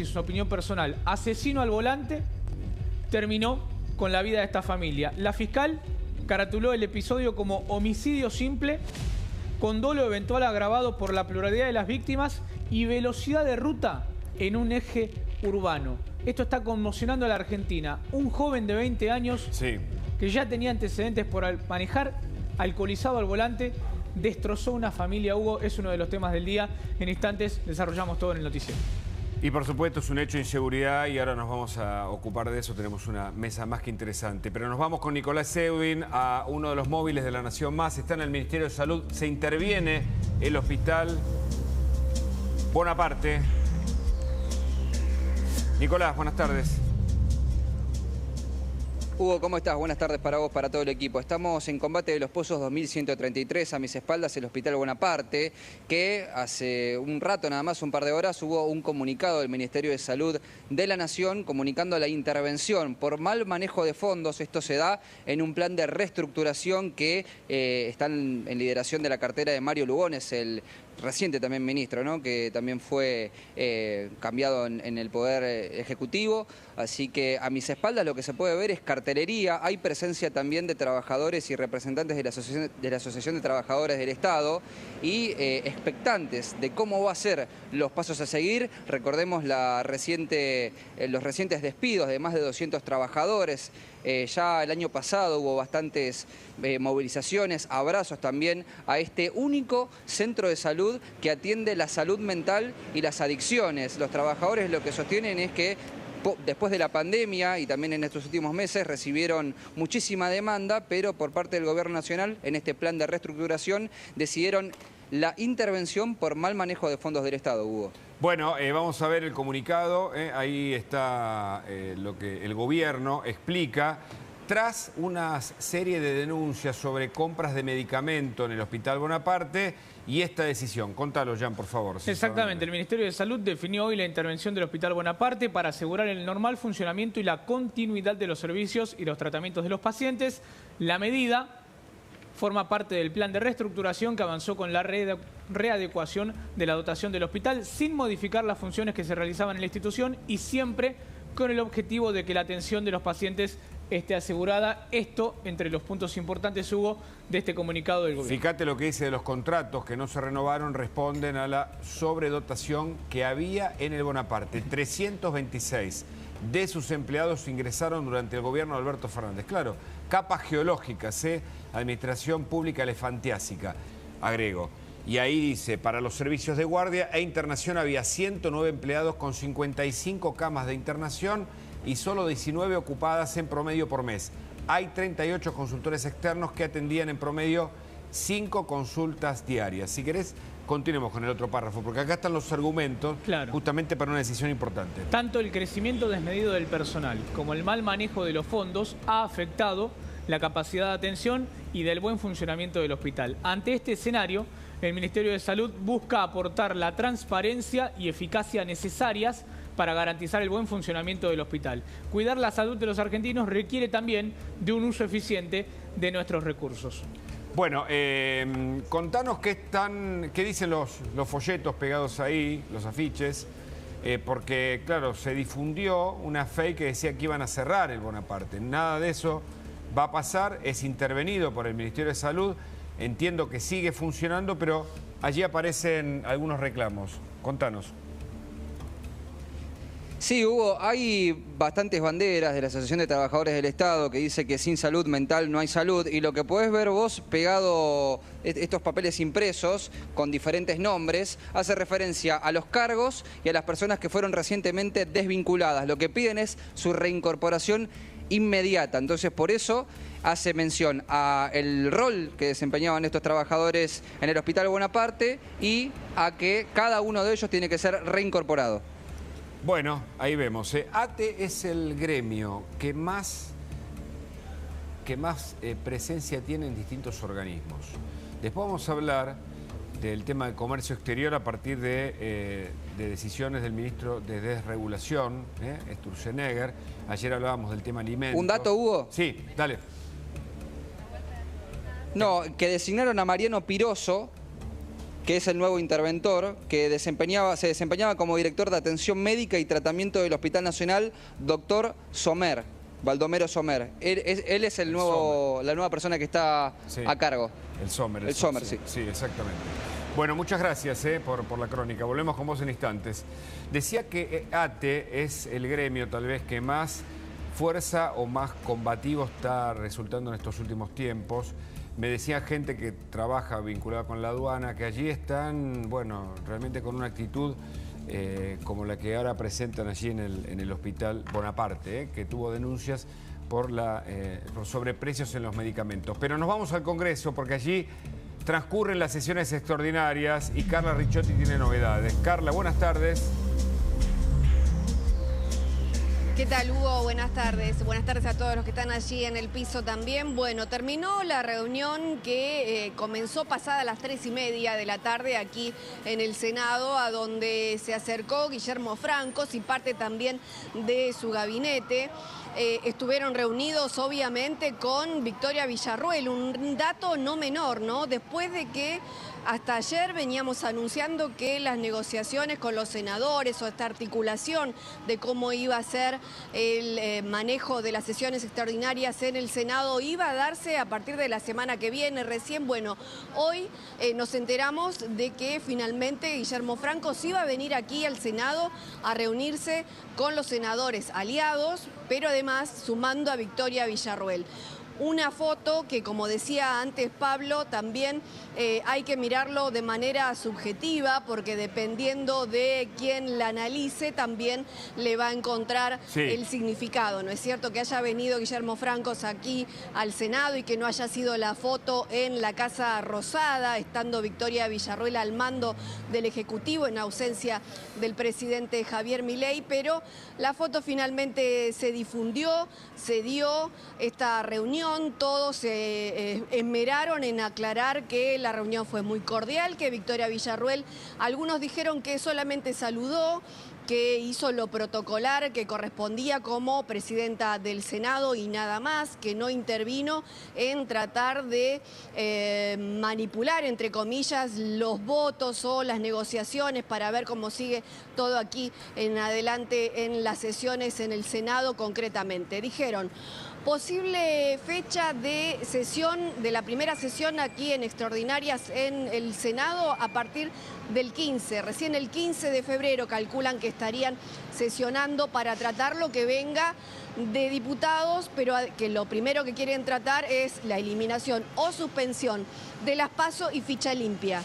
su opinión personal, asesino al volante, terminó con la vida de esta familia. La fiscal caratuló el episodio como homicidio simple, con dolo eventual agravado por la pluralidad de las víctimas y velocidad de ruta en un eje urbano. Esto está conmocionando a la Argentina. Un joven de 20 años que ya tenía antecedentes por manejar alcoholizado al volante, destrozó una familia. Hugo, es uno de los temas del día. En instantes desarrollamos todo en el noticiero. Y por supuesto es un hecho de inseguridad y ahora nos vamos a ocupar de eso. Tenemos una mesa más que interesante. Pero nos vamos con Nicolás Eudin a uno de los móviles de La Nación Más. Está en el Ministerio de Salud. Se interviene el Hospital Bonaparte. Nicolás, buenas tardes. Hugo, ¿cómo estás? Buenas tardes para vos, para todo el equipo. Estamos en Combate de los Pozos 2133, a mis espaldas el Hospital Bonaparte, que hace un rato, nada más, un par de horas, hubo un comunicado del Ministerio de Salud de la Nación comunicando la intervención por mal manejo de fondos. Esto se da en un plan de reestructuración que está en lideración de la cartera de Mario Lugones, el reciente también ministro, ¿no? Que también fue cambiado en el Poder Ejecutivo. Así que a mis espaldas lo que se puede ver es cartelería. Hay presencia también de trabajadores y representantes de la Asociación de Trabajadores del Estado y expectantes de cómo va a ser los pasos a seguir. Recordemos los recientes despidos de más de 200 trabajadores. Ya el año pasado hubo bastantes movilizaciones, abrazos también a este único centro de salud que atiende la salud mental y las adicciones. Los trabajadores lo que sostienen es que después de la pandemia y también en estos últimos meses recibieron muchísima demanda, pero por parte del Gobierno Nacional, en este plan de reestructuración, decidieron la intervención por mal manejo de fondos del Estado, Hugo. Bueno, vamos a ver el comunicado. Ahí está lo que el gobierno explica. Tras una serie de denuncias sobre compras de medicamento en el Hospital Bonaparte y esta decisión. Contalo, Jan, por favor. Si Exactamente. El Ministerio de Salud definió hoy la intervención del Hospital Bonaparte para asegurar el normal funcionamiento y la continuidad de los servicios y los tratamientos de los pacientes. La medida forma parte del plan de reestructuración que avanzó con la readecuación de la dotación del hospital sin modificar las funciones que se realizaban en la institución y siempre con el objetivo de que la atención de los pacientes esté asegurada. Esto entre los puntos importantes, Hugo, de este comunicado del gobierno. Fíjate lo que dice de los contratos que no se renovaron, responden a la sobredotación que había en el Bonaparte. 326 de sus empleados ingresaron durante el gobierno de Alberto Fernández. Claro, capas geológicas, administración pública elefantiásica, agrego. Y ahí dice, para los servicios de guardia e internación había 109 empleados con 55 camas de internación y solo 19 ocupadas en promedio por mes. Hay 38 consultores externos que atendían en promedio 5 consultas diarias. Si querés, continuemos con el otro párrafo, porque acá están los argumentos justamente para una decisión importante. Tanto el crecimiento desmedido del personal como el mal manejo de los fondos ha afectado la capacidad de atención y del buen funcionamiento del hospital. Ante este escenario, el Ministerio de Salud busca aportar la transparencia y eficacia necesarias para garantizar el buen funcionamiento del hospital. Cuidar la salud de los argentinos requiere también de un uso eficiente de nuestros recursos. Bueno, contanos qué dicen los folletos pegados ahí, los afiches, porque, claro, se difundió una fake que decía que iban a cerrar el Bonaparte. Nada de eso va a pasar, es intervenido por el Ministerio de Salud. Entiendo que sigue funcionando, pero allí aparecen algunos reclamos. Contanos. Sí, Hugo, hay bastantes banderas de la Asociación de Trabajadores del Estado que dice que sin salud mental no hay salud, y lo que podés ver vos pegado, estos papeles impresos con diferentes nombres, hace referencia a los cargos y a las personas que fueron recientemente desvinculadas. Lo que piden es su reincorporación inmediata. Entonces, por eso hace mención a el rol que desempeñaban estos trabajadores en el Hospital Bonaparte y a que cada uno de ellos tiene que ser reincorporado. Bueno, ahí vemos. ATE es el gremio que más presencia tiene en distintos organismos. Después vamos a hablar del tema del comercio exterior a partir de decisiones del ministro de Desregulación, Sturzenegger. Ayer hablábamos del tema alimentos. ¿Un dato, Hugo? Sí, dale. No, que designaron a Mariano Piroso, que es el nuevo interventor, que se desempeñaba como director de atención médica y tratamiento del Hospital Nacional, doctor Sommer, Baldomero Sommer. Él es la nueva persona que está a cargo. El Sommer. El Sommer, sí. Sí, exactamente. Bueno, muchas gracias por la crónica. Volvemos con vos en instantes. Decía que ATE es el gremio tal vez que más fuerza o más combativo está resultando en estos últimos tiempos. Me decía gente que trabaja vinculada con la aduana que allí están, bueno, realmente con una actitud como la que ahora presentan allí en el Hospital Bonaparte, que tuvo denuncias por sobreprecios en los medicamentos. Pero nos vamos al Congreso porque allí transcurren las sesiones extraordinarias y Carla Ricciotti tiene novedades. Carla, buenas tardes. ¿Qué tal, Hugo? Buenas tardes. Buenas tardes a todos los que están allí en el piso también. Bueno, terminó la reunión que comenzó pasada las 3:30 de la tarde aquí en el Senado, a donde se acercó Guillermo Francos y parte también de su gabinete. Estuvieron reunidos obviamente con Victoria Villarruel, un dato no menor, ¿no? Después de que hasta ayer veníamos anunciando que las negociaciones con los senadores o esta articulación de cómo iba a ser el manejo de las sesiones extraordinarias en el Senado iba a darse a partir de la semana que viene. Recién, bueno, hoy nos enteramos de que finalmente Guillermo Francos iba a venir aquí al Senado a reunirse con los senadores aliados, pero además sumando a Victoria Villarruel. Una foto que, como decía antes Pablo, también hay que mirarlo de manera subjetiva, porque dependiendo de quién la analice, también le va a encontrar el significado. No es cierto que haya venido Guillermo Francos aquí al Senado y que no haya sido la foto en la Casa Rosada, estando Victoria Villarruel al mando del Ejecutivo en ausencia del presidente Javier Milei, pero la foto finalmente se difundió, se dio esta reunión. Todos se esmeraron en aclarar que la reunión fue muy cordial, que Victoria Villarruel, algunos dijeron que solamente saludó, que hizo lo protocolar que correspondía como presidenta del Senado y nada más, que no intervino en tratar de manipular, entre comillas, los votos o las negociaciones para ver cómo sigue todo aquí en adelante en las sesiones en el Senado concretamente. Dijeron: posible fecha de sesión, de la primera sesión aquí en extraordinarias en el Senado a partir del 15. Recién el 15 de febrero calculan que estarían sesionando para tratar lo que venga de diputados, pero que lo primero que quieren tratar es la eliminación o suspensión de las PASO y ficha limpia.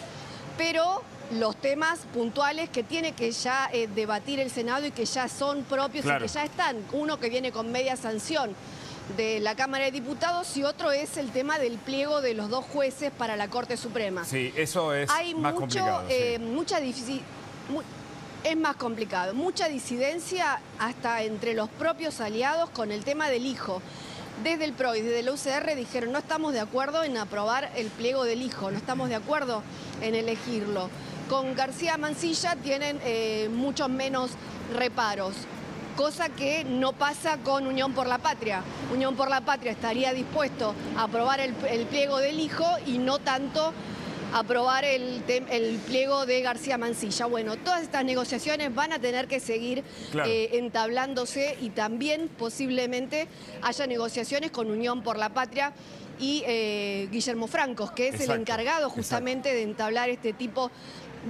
Pero los temas puntuales que tiene que ya debatir el Senado y que ya son propios y que ya están. Uno que viene con media sanción de la Cámara de Diputados y otro es el tema del pliego de los 2 jueces para la Corte Suprema. Sí, eso es más complicado. Es más complicado. Mucha disidencia hasta entre los propios aliados con el tema del hijo. Desde el PRO y desde la UCR dijeron: no estamos de acuerdo en aprobar el pliego del hijo, no estamos de acuerdo en elegirlo. Con García Mansilla tienen muchos menos reparos, cosa que no pasa con Unión por la Patria. Unión por la Patria estaría dispuesto a aprobar el pliego del hijo y no tanto aprobar el pliego de García Mansilla. Bueno, todas estas negociaciones van a tener que seguir entablándose y también posiblemente haya negociaciones con Unión por la Patria y Guillermo Francos, que es el encargado justamente de entablar este tipo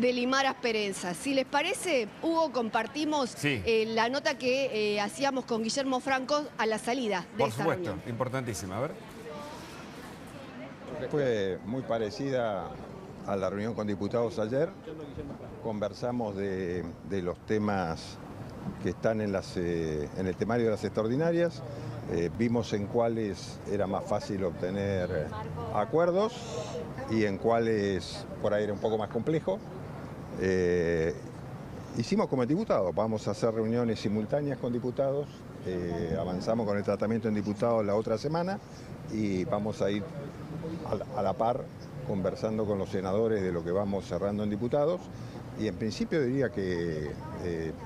de limar asperezas. Si les parece, Hugo, compartimos la nota que hacíamos con Guillermo Francos a la salida de esta reunión. Por supuesto, importantísima. A ver. Fue muy parecida a la reunión con diputados ayer. Conversamos de los temas que están en el temario de las extraordinarias. Vimos en cuáles era más fácil obtener acuerdos y en cuáles por ahí era un poco más complejo. Hicimos como diputados, vamos a hacer reuniones simultáneas con diputados, avanzamos con el tratamiento en diputados la otra semana y vamos a ir a la par conversando con los senadores de lo que vamos cerrando en diputados y en principio diría que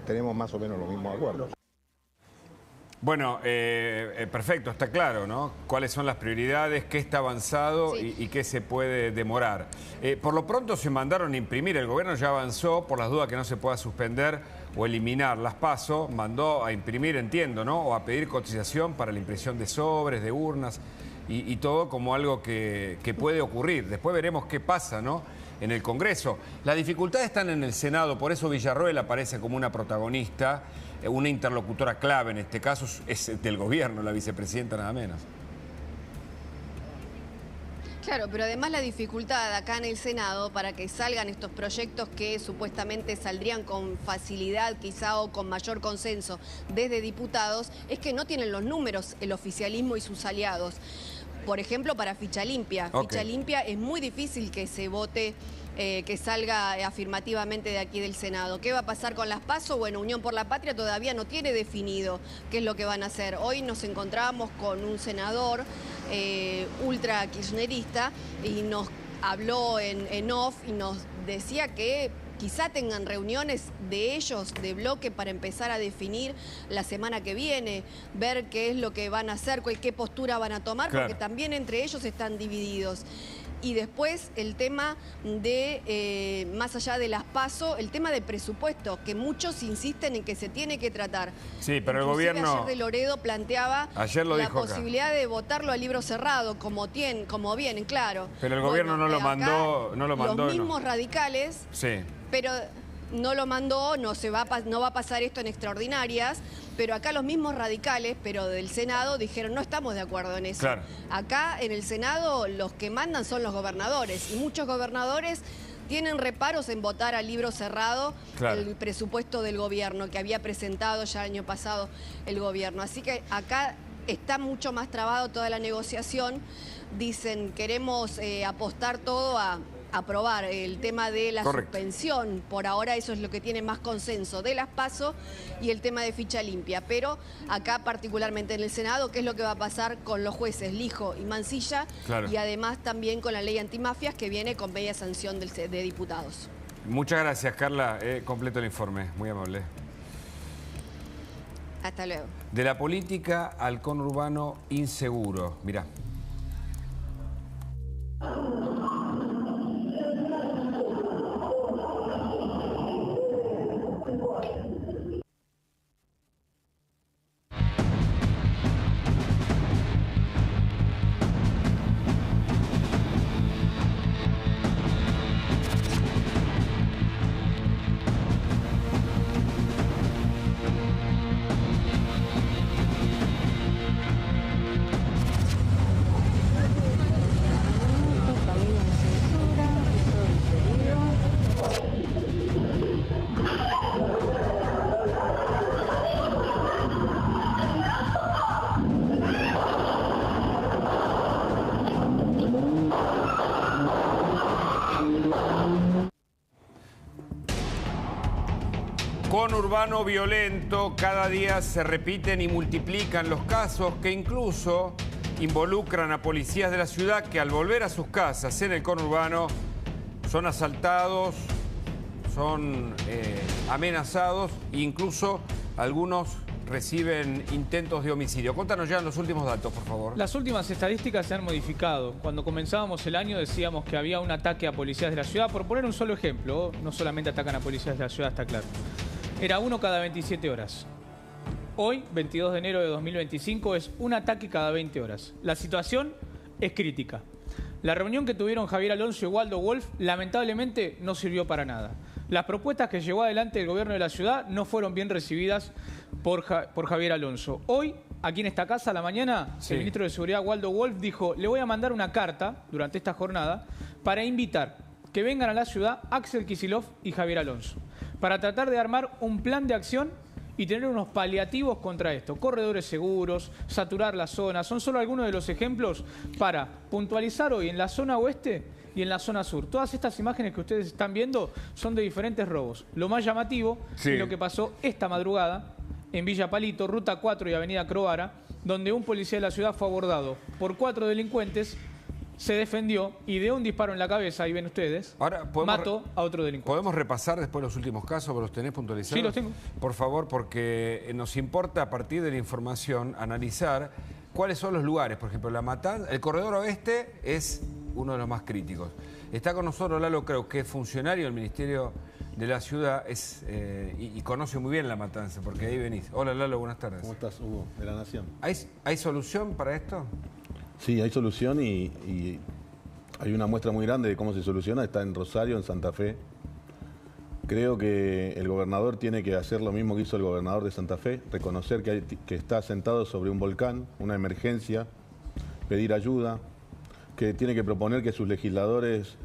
tenemos más o menos los mismos acuerdos. Bueno, perfecto, está claro, ¿no? Cuáles son las prioridades, qué está avanzado y qué se puede demorar. Por lo pronto se mandaron a imprimir, el gobierno ya avanzó, por las dudas que no se pueda suspender o eliminar las PASO, mandó a imprimir, entiendo, ¿no? O a pedir cotización para la impresión de sobres, de urnas y todo como algo que puede ocurrir. Después veremos qué pasa, ¿no? En el Congreso. Las dificultades están en el Senado, por eso Villarroel aparece como una protagonista, una interlocutora clave, en este caso es del gobierno, la vicepresidenta nada menos. Claro, pero además la dificultad acá en el Senado para que salgan estos proyectos que supuestamente saldrían con facilidad quizá o con mayor consenso desde diputados es que no tienen los números el oficialismo y sus aliados. Por ejemplo, para ficha limpia. Ficha limpia es muy difícil que se vote, que salga afirmativamente de aquí del Senado. ¿Qué va a pasar con las PASO? Bueno, Unión por la Patria todavía no tiene definido qué es lo que van a hacer. Hoy nos encontramos con un senador ultra kirchnerista y nos habló en off y nos decía que quizá tengan reuniones de ellos, de bloque, para empezar a definir la semana que viene, ver qué es lo que van a hacer, qué postura van a tomar, porque también entre ellos están divididos. Y después el tema de, más allá de las PASO, el tema de presupuesto, que muchos insisten en que se tiene que tratar. Sí, pero inclusive el gobierno... ayer de Loredo planteaba la posibilidad de votarlo a libro cerrado, como vienen, claro. Pero el gobierno no lo mandó... Los mismos radicales... Sí. Pero no lo mandó, no va a pasar esto en extraordinarias, pero acá los mismos radicales, pero del Senado, dijeron no estamos de acuerdo en eso. Claro. Acá en el Senado los que mandan son los gobernadores y muchos gobernadores tienen reparos en votar a libro cerrado el presupuesto del gobierno que había presentado ya el año pasado el gobierno. Así que acá está mucho más trabado toda la negociación. Dicen queremos apostar todo a aprobar el tema de la suspensión, por ahora eso es lo que tiene más consenso de las PASO y el tema de ficha limpia, pero acá particularmente en el Senado, ¿qué es lo que va a pasar con los jueces Lijo y Mansilla? Y además también con la ley antimafias que viene con media sanción de diputados. Muchas gracias, Carla, completo el informe, muy amable. Hasta luego. De la política al conurbano inseguro, mirá. Conurbano violento, cada día se repiten y multiplican los casos que incluso involucran a policías de la ciudad que al volver a sus casas en el conurbano son asaltados, son amenazados e incluso algunos reciben intentos de homicidio. Contanos ya los últimos datos, por favor. Las últimas estadísticas se han modificado. Cuando comenzábamos el año decíamos que había un ataque a policías de la ciudad. Por poner un solo ejemplo, no solamente atacan a policías de la ciudad, está claro. Era uno cada 27 horas. Hoy, 22 de enero de 2025, es un ataque cada 20 horas. La situación es crítica. La reunión que tuvieron Javier Alonso y Waldo Wolf lamentablemente no sirvió para nada. Las propuestas que llevó adelante el gobierno de la ciudad no fueron bien recibidas por Javier Alonso. Hoy, aquí en esta casa, a la mañana, el ministro de Seguridad, Waldo Wolf, dijo: le voy a mandar una carta durante esta jornada para invitar que vengan a la ciudad Axel Kicillof y Javier Alonso, para tratar de armar un plan de acción y tener unos paliativos contra esto. Corredores seguros, saturar la zona, son solo algunos de los ejemplos para puntualizar hoy en la zona oeste y en la zona sur. Todas estas imágenes que ustedes están viendo son de diferentes robos. Lo más llamativo es lo que pasó esta madrugada en Villa Palito, Ruta 4 y Avenida Croara, donde un policía de la ciudad fue abordado por 4 delincuentes se defendió y de un disparo en la cabeza, ahí ven ustedes, Ahora, mató a otro delincuente. ¿Podemos repasar después los últimos casos? ¿Los tenés puntualizados? Sí, los tengo. Por favor, porque nos importa a partir de la información analizar cuáles son los lugares. Por ejemplo, La Matanza, el corredor oeste es uno de los más críticos. Está con nosotros Lalo Creus, que es funcionario del Ministerio de la Ciudad y conoce muy bien La Matanza, porque ahí venís. Hola Lalo, buenas tardes. ¿Cómo estás, Hugo, de La Nación? ¿Hay solución para esto? Sí, hay solución y hay una muestra muy grande de cómo se soluciona. Está en Rosario, en Santa Fe. Creo que el gobernador tiene que hacer lo mismo que hizo el gobernador de Santa Fe, reconocer que está sentado sobre un volcán, una emergencia, pedir ayuda, que tiene que proponer que los legisladores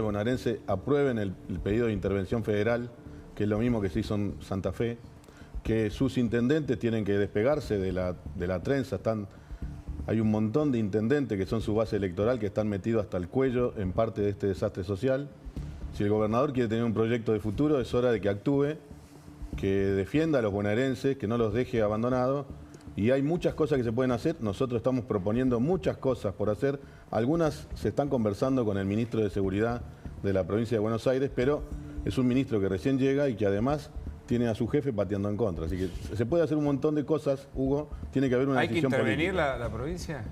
bonaerenses aprueben el pedido de intervención federal, que es lo mismo que se hizo en Santa Fe, que sus intendentes tienen que despegarse de la trenza. Hay un montón de intendentes que son su base electoral, que están metidos hasta el cuello en parte de este desastre social. Si el gobernador quiere tener un proyecto de futuro, es hora de que actúe, que defienda a los bonaerenses, que no los deje abandonados. Y hay muchas cosas que se pueden hacer. Nosotros estamos proponiendo muchas cosas por hacer. Algunas se están conversando con el ministro de Seguridad de la provincia de Buenos Aires, pero es un ministro que recién llega y que además tiene a su jefe pateando en contra. Así que se puede hacer un montón de cosas, Hugo. Tiene que haber una decisión política. ¿Hay que intervenir la provincia?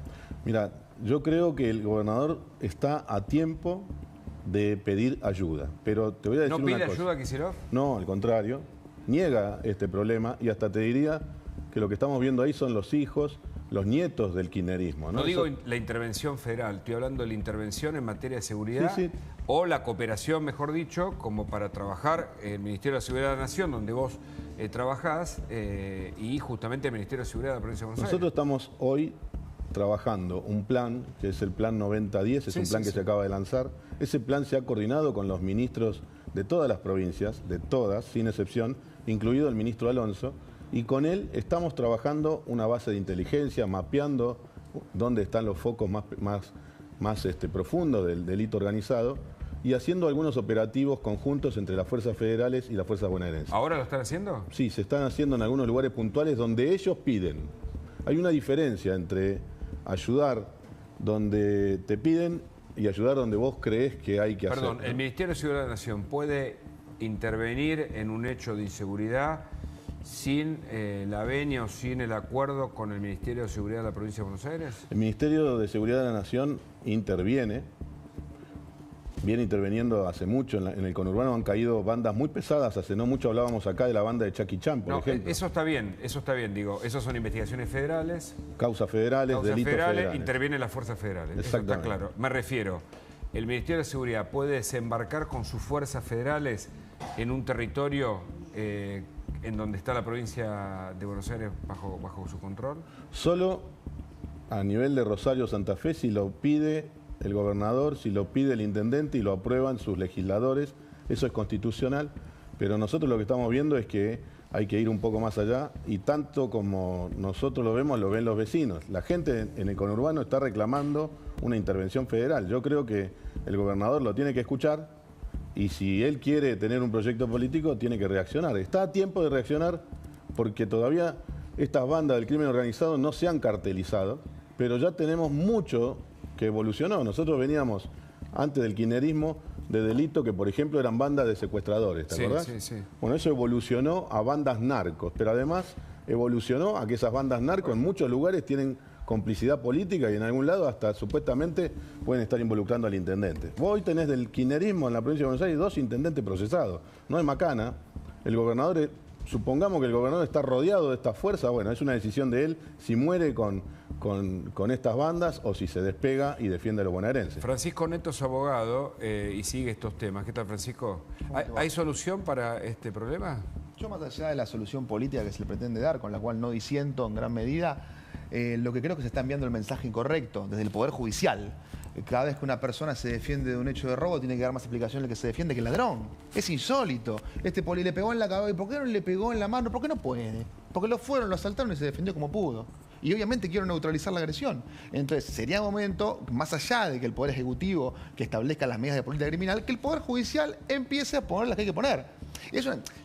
Mira, yo creo que el gobernador está a tiempo de pedir ayuda. Pero te voy a decir una cosa. ¿No pide ayuda a Kicillof? No, al contrario. Niega este problema y hasta te diría que lo que estamos viendo ahí son los hijos, los nietos del kirchnerismo. No digo la intervención federal, estoy hablando de la intervención en materia de seguridad o la cooperación, mejor dicho, como para trabajar el Ministerio de la Seguridad de la Nación, donde vos trabajás, y justamente el Ministerio de Seguridad de la Provincia de Buenos Aires. Nosotros estamos hoy trabajando un plan, que es el plan 90-10, es un plan que se acaba de lanzar. Ese plan se ha coordinado con los ministros de todas las provincias, de todas, sin excepción, incluido el ministro Alonso, y con él estamos trabajando una base de inteligencia, mapeando dónde están los focos más profundos del delito organizado y haciendo algunos operativos conjuntos entre las fuerzas federales y las fuerzas bonaerenses. ¿Ahora lo están haciendo? Sí, se están haciendo en algunos lugares puntuales donde ellos piden. Hay una diferencia entre ayudar donde te piden y ayudar donde vos crees que hay que hacer. Perdón, ¿el Ministerio de Seguridad de la Nación puede intervenir en un hecho de inseguridad sin la venia o sin el acuerdo con el Ministerio de Seguridad de la Provincia de Buenos Aires? El Ministerio de Seguridad de la Nación viene interviniendo hace mucho. En el conurbano han caído bandas muy pesadas. Hace no mucho hablábamos acá de la banda de Chucky Chan, por ejemplo. Eso está bien, digo. Esas son investigaciones federales. Causas federales, delitos federales. Intervienen las fuerzas federales. Eso está claro. Me refiero, ¿el Ministerio de Seguridad puede desembarcar con sus fuerzas federales en un territorio en donde está la provincia de Buenos Aires bajo su control? Solo a nivel de Rosario, Santa Fe, si lo pide el gobernador, si lo pide el intendente y lo aprueban sus legisladores, eso es constitucional, pero nosotros lo que estamos viendo es que hay que ir un poco más allá y tanto como nosotros lo vemos, lo ven los vecinos. La gente en el conurbano está reclamando una intervención federal. Yo creo que el gobernador lo tiene que escuchar y si él quiere tener un proyecto político, tiene que reaccionar. Está a tiempo de reaccionar porque todavía estas bandas del crimen organizado no se han cartelizado, pero ya tenemos mucho que evolucionó. Nosotros veníamos, antes del kirchnerismo, de delito que, por ejemplo, eran bandas de secuestradores, ¿te acordás? Sí. Bueno, eso evolucionó a bandas narcos, pero además evolucionó a que esas bandas narcos en muchos lugares tienen complicidad política y en algún lado hasta supuestamente pueden estar involucrando al intendente. Vos hoy tenés del kirchnerismo en la provincia de Buenos Aires 2 intendentes procesados. No es macana. El gobernador, supongamos que el gobernador está rodeado de esta fuerza, bueno, es una decisión de él si muere con estas bandas o si se despega y defiende a los bonaerenses. Francisco Neto es abogado y sigue estos temas. ¿Qué tal, Francisco? ¿Hay solución para este problema? Yo, más allá de la solución política que se le pretende dar, con la cual no disiento en gran medida, lo que creo que se está enviando el mensaje incorrecto desde el Poder Judicial. Cada vez que una persona se defiende de un hecho de robo, tiene que dar más explicación el que se defiende que el ladrón. Es insólito. Este poli le pegó en la cabeza. ¿Y por qué no le pegó en la mano? ¿Por qué no puede? Porque lo asaltaron y se defendió como pudo. Y obviamente quiero neutralizar la agresión. Entonces, sería momento, más allá de que el Poder Ejecutivo que establezca las medidas de política criminal, que el Poder Judicial empiece a poner las que hay que poner.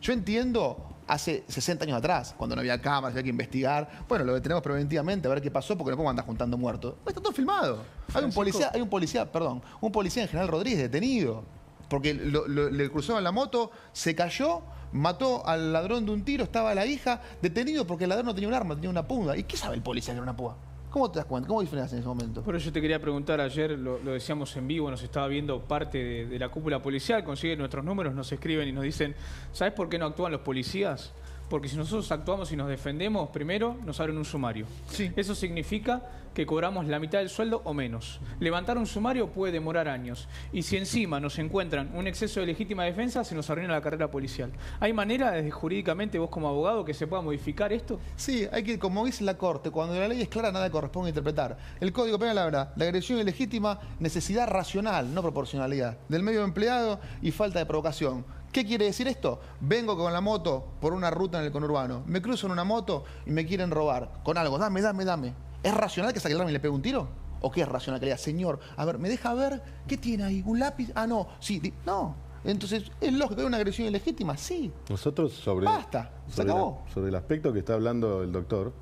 Yo entiendo hace 60 años atrás, cuando no había cámaras, había que investigar. Bueno, lo detenemos preventivamente a ver qué pasó, porque no podemos andar juntando muertos. Está todo filmado. Hay un policía en General Rodríguez detenido, porque le cruzaron la moto, se cayó, mató al ladrón de un tiro, estaba la hija, detenido porque el ladrón no tenía un arma, tenía una púa. ¿Y qué sabe el policía que era una púa? ¿Cómo te das cuenta? ¿Cómo diferencias en ese momento? Por eso yo te quería preguntar, ayer lo decíamos en vivo, nos estaba viendo parte de la cúpula policial, consiguen nuestros números, nos escriben y nos dicen, ¿sabes por qué no actúan los policías? Porque si nosotros actuamos y nos defendemos, primero nos abren un sumario. Sí. Eso significa que cobramos la mitad del sueldo o menos. Levantar un sumario puede demorar años. Y si encima nos encuentran un exceso de legítima defensa, se nos arruina la carrera policial. ¿Hay manera, desde jurídicamente, vos como abogado, que se pueda modificar esto? Sí, hay que, como dice la Corte, cuando la ley es clara, nada corresponde interpretar. El Código Penal habla, la agresión ilegítima, necesidad racional, no proporcionalidad, del medio empleado y falta de provocación. ¿Qué quiere decir esto? Vengo con la moto por una ruta en el conurbano, me cruzo en una moto y me quieren robar con algo, dame. ¿Es racional que saque el arma y le pegue un tiro? ¿O qué es racional que le diga, señor, a ver, me deja ver, ¿qué tiene ahí? ¿Un lápiz? Ah, no, sí, no. Entonces, ¿es lógico que hay una agresión ilegítima? Sí. Nosotros Basta, se acabó. Sobre el aspecto que está hablando el doctor,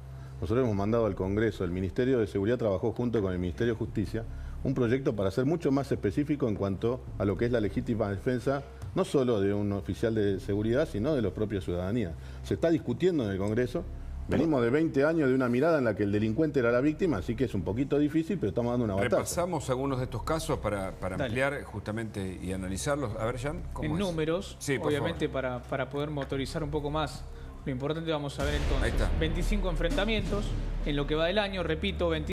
nosotros hemos mandado al Congreso, el Ministerio de Seguridad trabajó junto con el Ministerio de Justicia, un proyecto para ser mucho más específico en cuanto a lo que es la legítima defensa, no solo de un oficial de seguridad, sino de los propios ciudadanía. Se está discutiendo en el Congreso. Venimos de 20 años de una mirada en la que el delincuente era la víctima, así que es un poquito difícil, pero estamos dando una batalla. Repasamos algunos de estos casos para ampliar justamente y analizarlos. A ver, Jan, ¿cómo en es? números, sí, obviamente para poder motorizar un poco más. Lo importante vamos a ver entonces. Ahí está. 25 enfrentamientos en lo que va del año, repito, 25.